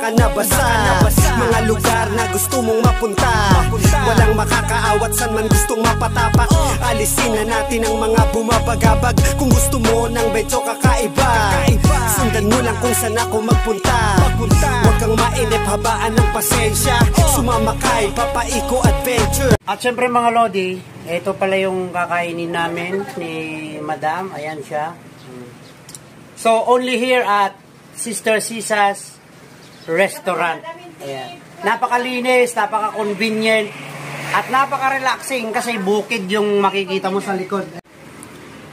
ka nabasa. Mga lugar na gusto mong mapunta, walang makakaawat saan man gustong mapatapak. Alisin na natin ang mga bumabagabag. Kung gusto mo ng medyo kakaiba, sundan mo lang kung saan ako magpunta. Huwag kang mainip, habaan ng pasensya. Sumama kay Papaiko Adventure. At syempre mga Lodi, ito pala yung kakainin namin ni Madam. Ayan siya. So only here at Sister Sisa's Restaurant. Ayan. Napakalinis, napaka-convenient, at napaka-relaxing kasi bukid yung makikita mo sa likod.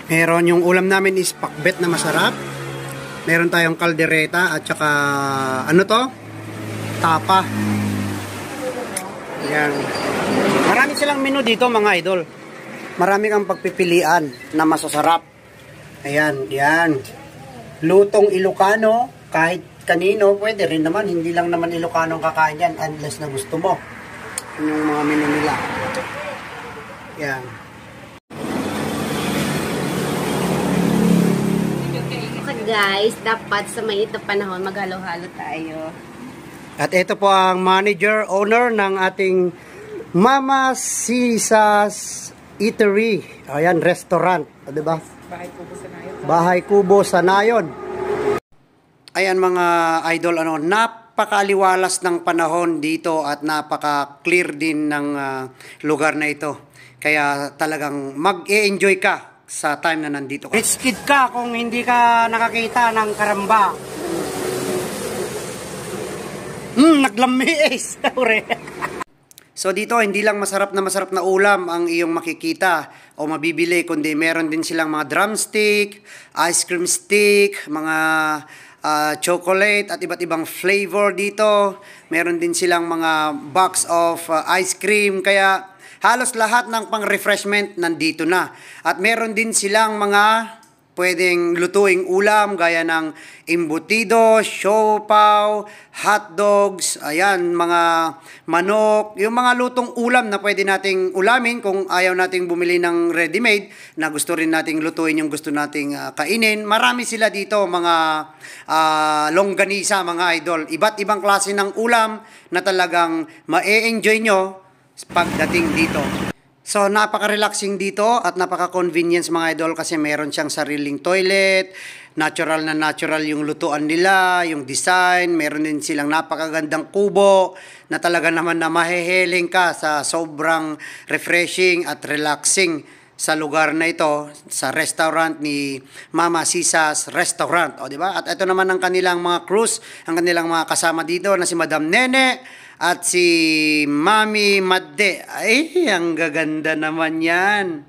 Meron yung ulam namin is pakbet na masarap. Meron tayong kaldereta at saka ano to? Tapa. Ayan. Marami silang menu dito mga idol. Marami kang pagpipilian na masasarap. Ayan, yan. Lutong Ilocano, kahit kanino, pwede rin naman. Hindi lang naman Ilocano ang kakain yan unless na gusto mo. Yun yung mga menu nila. Yan. Okay guys, dapat sa mainit na panahon maghalo-halo tayo. At ito po ang manager, owner ng ating Mama Sisa's Eatery. Ayan, restaurant. O, diba? Bahay Kubo Sanayon. Bahay Kubo Sanayon. Ayan mga idol, napakaliwalas ng panahon dito at napaka-clear din ng lugar na ito. Kaya talagang mag-e-enjoy ka sa time na nandito ka. Rich kid ka kung hindi ka nakakita ng karamba. Naglamiis. So dito, hindi lang masarap na ulam ang iyong makikita o mabibili, kundi meron din silang mga drumstick, ice cream stick, mga chocolate at iba't ibang flavor dito. Meron din silang mga box of ice cream, kaya halos lahat ng pang-refreshment nandito na. At meron din silang mga pwedeng lutuing ulam gaya ng embutido, siopaw, hotdogs, ayan, mga manok, yung mga lutong ulam na pwede nating ulamin kung ayaw nating bumili ng ready-made na gusto rin nating lutuin yung gusto nating kainin. Marami sila dito, mga longganisa, mga idol. Iba't ibang klase ng ulam na talagang ma-e-enjoy nyo pagdating dito. So, napaka-relaxing dito at napaka-convenience mga idol kasi meron siyang sariling toilet, natural na natural yung lutuan nila, yung design, meron din silang napakagandang kubo na talaga naman na maheheling ka sa sobrang refreshing at relaxing sa lugar na ito, sa restaurant ni Mama Sisa's Restaurant. O, diba? At ito naman ang kanilang mga crews, ang kanilang mga kasama dito na si Madam Nene at si Mami Madde. Ay, ang gaganda naman yan.